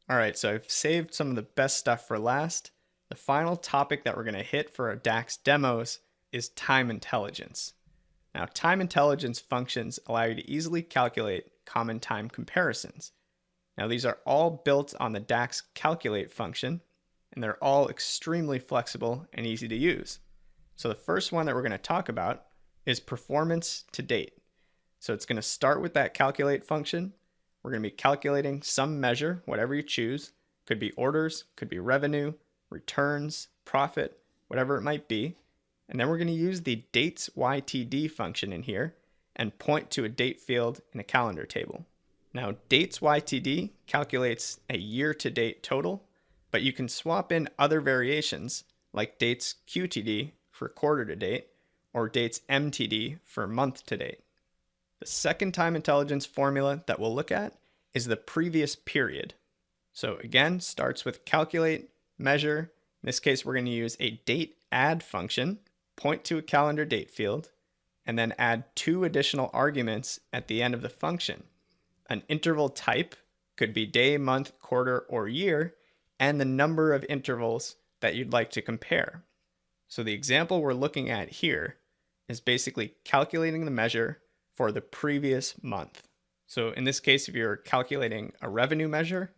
All right, so I've saved some of the best stuff for last. The final topic that we're going to hit for our DAX demos is time intelligence. Now, time intelligence functions allow you to easily calculate common time comparisons. Now, these are all built on the DAX calculate function, and they're all extremely flexible and easy to use. So the first one that we're going to talk about is performance to date. So it's going to start with that calculate function. We're going to be calculating some measure, whatever you choose. Could be orders, could be revenue, returns, profit, whatever it might be. And then we're going to use the dates YTD function in here and point to a date field in a calendar table. Now, dates YTD calculates a year-to-date total, but you can swap in other variations like dates QTD for quarter-to-date or dates MTD for month-to-date. The second time intelligence formula that we'll look at is the previous period. So again, starts with calculate, measure. In this case, we're going to use a date add function, point to a calendar date field, and then add two additional arguments at the end of the function. An interval type could be day, month, quarter, or year, and the number of intervals that you'd like to compare. So the example we're looking at here is basically calculating the measure for the previous month. So in this case, if you're calculating a revenue measure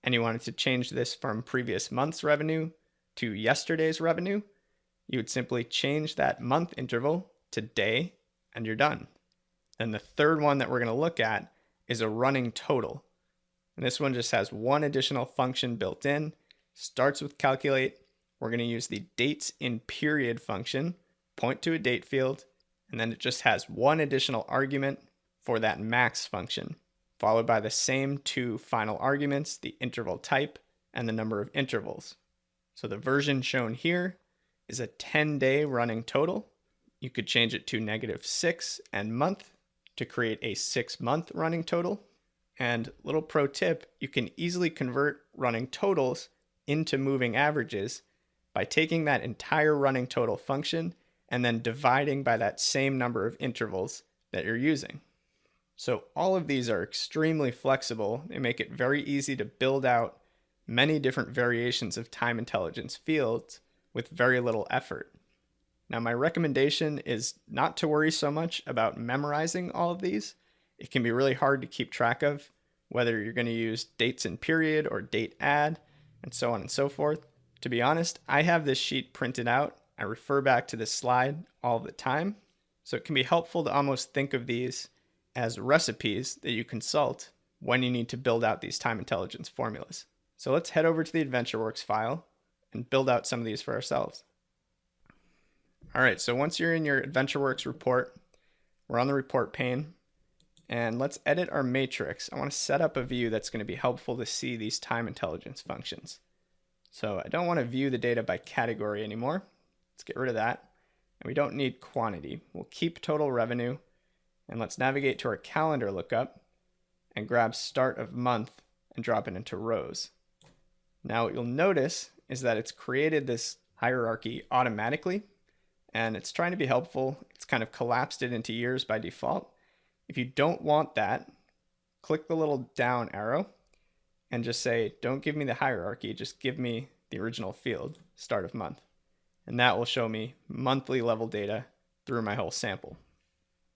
and you wanted to change this from previous month's revenue to yesterday's revenue, you would simply change that month interval to day and you're done. Then the third one that we're going to look at is a running total. And this one just has one additional function built in, starts with calculate. We're going to use the dates in period function, point to a date field, and then it just has one additional argument for that max function, followed by the same two final arguments, the interval type and the number of intervals. So the version shown here is a 10-day running total. You could change it to -6 and month to create a 6-month running total. And little pro tip, you can easily convert running totals into moving averages by taking that entire running total function and then dividing by that same number of intervals that you're using. So all of these are extremely flexible. They make it very easy to build out many different variations of time intelligence fields with very little effort. Now, my recommendation is not to worry so much about memorizing all of these. It can be really hard to keep track of whether you're going to use dates in period or date add and so on and so forth. To be honest, I have this sheet printed out. I refer back to this slide all the time. So it can be helpful to almost think of these as recipes that you consult when you need to build out these time intelligence formulas. So let's head over to the AdventureWorks file and build out some of these for ourselves. All right, so once you're in your AdventureWorks report, we're on the report pane, and let's edit our matrix. I want to set up a view that's going to be helpful to see these time intelligence functions. So I don't want to view the data by category anymore. Let's get rid of that. And we don't need quantity. We'll keep total revenue, and let's navigate to our calendar lookup and grab start of month and drop it into rows. Now what you'll notice is that it's created this hierarchy automatically, and it's trying to be helpful. It's kind of collapsed it into years by default. If you don't want that, click the little down arrow and just say, don't give me the hierarchy, just give me the original field, start of month. And that will show me monthly level data through my whole sample.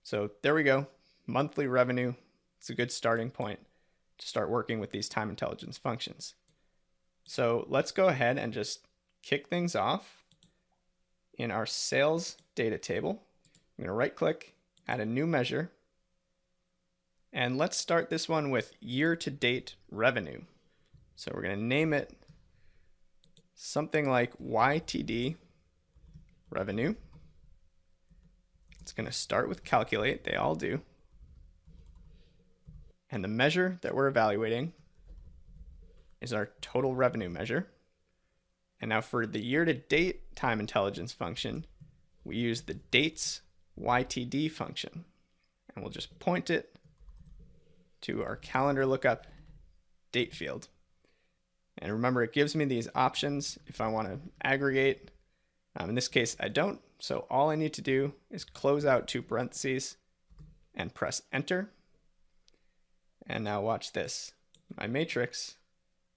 So there we go, monthly revenue. It's a good starting point to start working with these time intelligence functions. So let's go ahead and just kick things off in our sales data table. I'm going to right click, add a new measure, and let's start this one with year-to-date revenue. So we're going to name it something like YTD revenue. It's going to start with calculate, they all do. And the measure that we're evaluating is our total revenue measure. And now for the year-to-date time intelligence function, we use the dates YTD function. And we'll just point it to our calendar lookup date field. And remember, it gives me these options if I want to aggregate. In this case, I don't. So all I need to do is close out two parentheses and press enter. And now watch this. My matrix,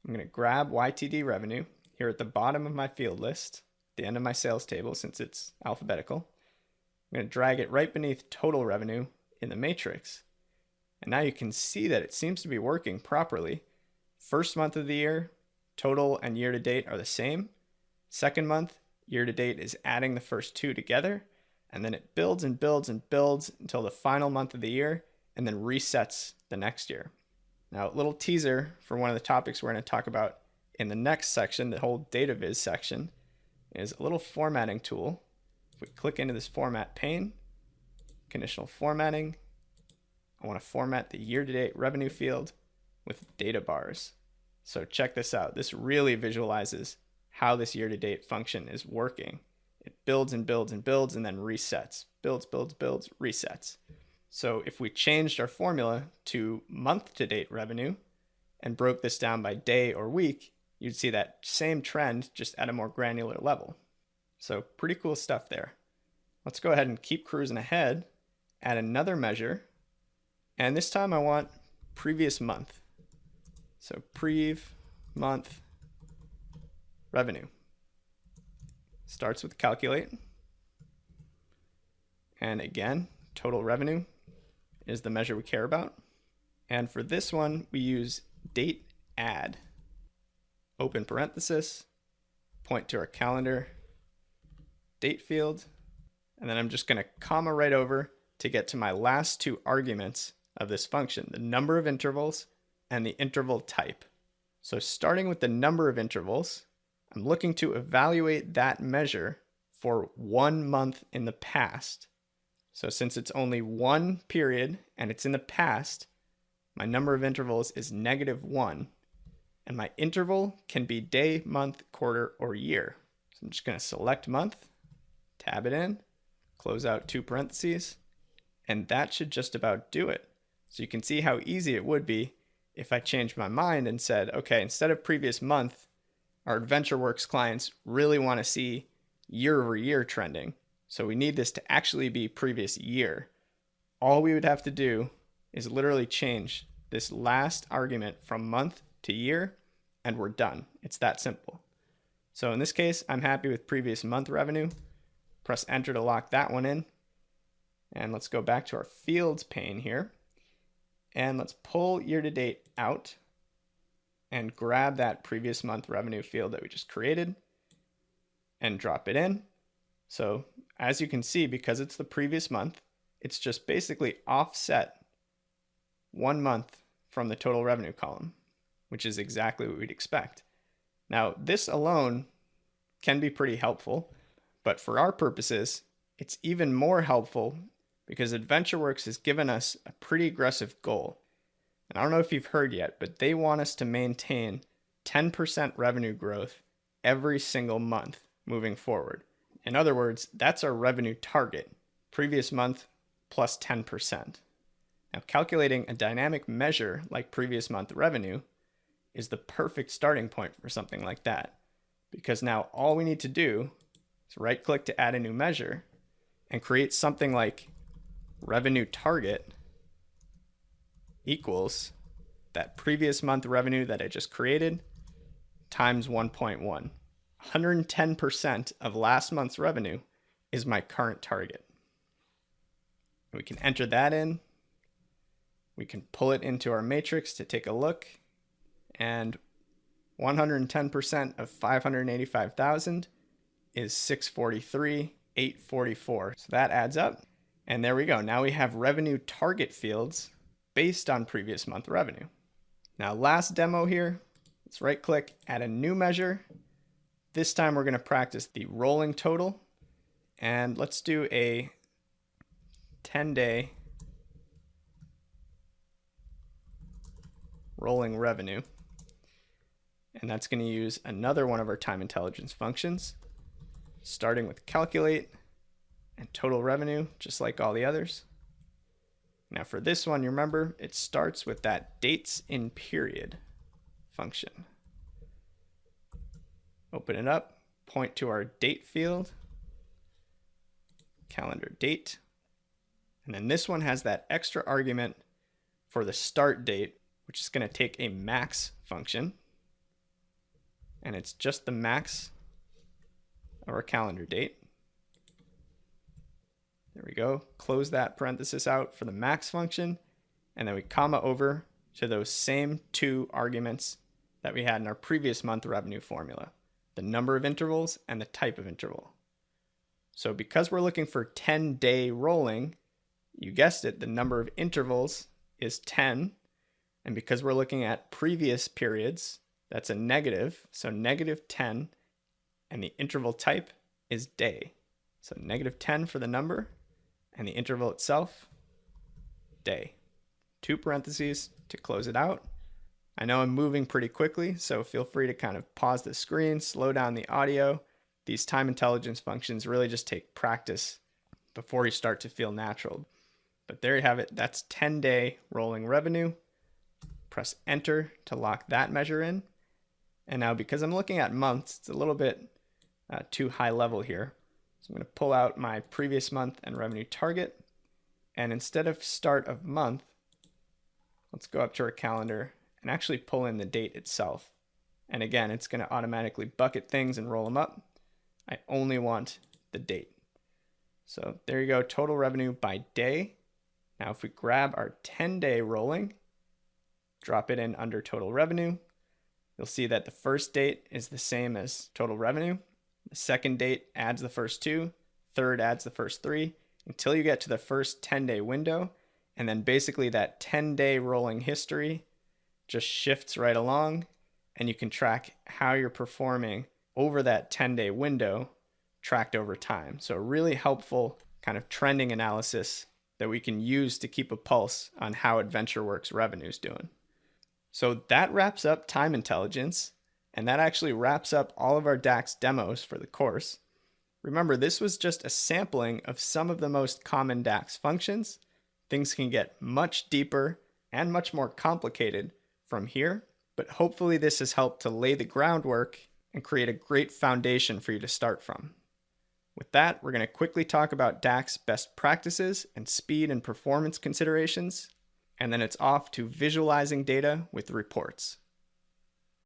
I'm going to grab YTD revenue here at the bottom of my field list, the end of my sales table since it's alphabetical. I'm going to drag it right beneath total revenue in the matrix. And now you can see that it seems to be working properly. First month of the year, total and year to date are the same. Second month, year to date is adding the first two together. And then it builds and builds and builds until the final month of the year and then resets the next year. Now, a little teaser for one of the topics we're going to talk about in the next section, the whole data viz section, is a little formatting tool. If we click into this format pane, conditional formatting, I want to format the year-to-date revenue field with data bars. So check this out. This really visualizes how this year-to-date function is working. It builds and builds and builds and then resets. Builds, builds, builds, resets. So if we changed our formula to month-to-date revenue and broke this down by day or week, you'd see that same trend just at a more granular level. So pretty cool stuff there. Let's go ahead and keep cruising ahead, add another measure, and this time I want previous month. So prev month revenue. Starts with calculate. And again, total revenue is the measure we care about. And for this one, we use date add. Open parenthesis, point to our calendar, date field, and then I'm just going to comma right over to get to my last two arguments of this function, the number of intervals and the interval type. So starting with the number of intervals, I'm looking to evaluate that measure for 1 month in the past. So since it's only one period and it's in the past, my number of intervals is -1. And my interval can be day, month, quarter, or year. So I'm just going to select month, tab it in, close out two parentheses, and that should just about do it. So you can see how easy it would be if I changed my mind and said, okay, instead of previous month, our AdventureWorks clients really want to see year over year trending. So we need this to actually be previous year. All we would have to do is literally change this last argument from month to year, and we're done. It's that simple. So in this case, I'm happy with previous month revenue. Press enter to lock that one in. And let's go back to our fields pane here. And let's pull year to date out and grab that previous month revenue field that we just created and drop it in. So as you can see, because it's the previous month, it's just basically offset 1 month from the total revenue column, which is exactly what we'd expect. Now, this alone can be pretty helpful, but for our purposes, it's even more helpful because AdventureWorks has given us a pretty aggressive goal. And I don't know if you've heard yet, but they want us to maintain 10% revenue growth every single month moving forward. In other words, that's our revenue target, previous month plus 10%. Now, calculating a dynamic measure like previous month revenue is the perfect starting point for something like that, because now all we need to do is right-click to add a new measure and create something like revenue target equals that previous month revenue that I just created times 1.1. 110% of last month's revenue is my current target. We can enter that in. We can pull it into our matrix to take a look, and 110% of 585,000 is 643,844. So that adds up, and there we go. Now we have revenue target fields based on previous month revenue. Now, last demo here, let's right click, add a new measure. This time we're going to practice the rolling total, and let's do a 10-day rolling revenue. And that's going to use another one of our time intelligence functions, starting with calculate and total revenue, just like all the others. Now for this one, you remember, it starts with that dates in period function. Open it up, point to our date field, calendar date, and then this one has that extra argument for the start date, which is going to take a max function. and it's just the max of our calendar date. There we go. Close that parenthesis out for the max function, and then we comma over to those same two arguments that we had in our previous month revenue formula, the number of intervals and the type of interval. So because we're looking for 10-day rolling, you guessed it, the number of intervals is 10. And because we're looking at previous periods, that's a negative, so -10, and the interval type is day. So -10 for the number, and the interval itself, day. Two parentheses to close it out. I know I'm moving pretty quickly, so feel free to kind of pause the screen, slow down the audio. These time intelligence functions really just take practice before you start to feel natural. But there you have it. That's 10-day rolling revenue. Press enter to lock that measure in. And now because I'm looking at months, it's a little bit too high level here. So I'm going to pull out my previous month and revenue target. And instead of start of month, let's go up to our calendar and actually pull in the date itself. And again, it's going to automatically bucket things and roll them up. I only want the date. So there you go, total revenue by day. Now if we grab our 10-day rolling, drop it in under total revenue, you'll see that the first date is the same as total revenue. The second date adds the first two, third adds the first three, until you get to the first 10-day window. And then basically that 10-day rolling history just shifts right along, and you can track how you're performing over that 10-day window tracked over time. So a really helpful kind of trending analysis that we can use to keep a pulse on how AdventureWorks revenue is doing. So that wraps up time intelligence, and that actually wraps up all of our DAX demos for the course. Remember, this was just a sampling of some of the most common DAX functions. Things can get much deeper and much more complicated from here, but hopefully this has helped to lay the groundwork and create a great foundation for you to start from. With that, we're going to quickly talk about DAX best practices and speed and performance considerations, and then it's off to visualizing data with reports.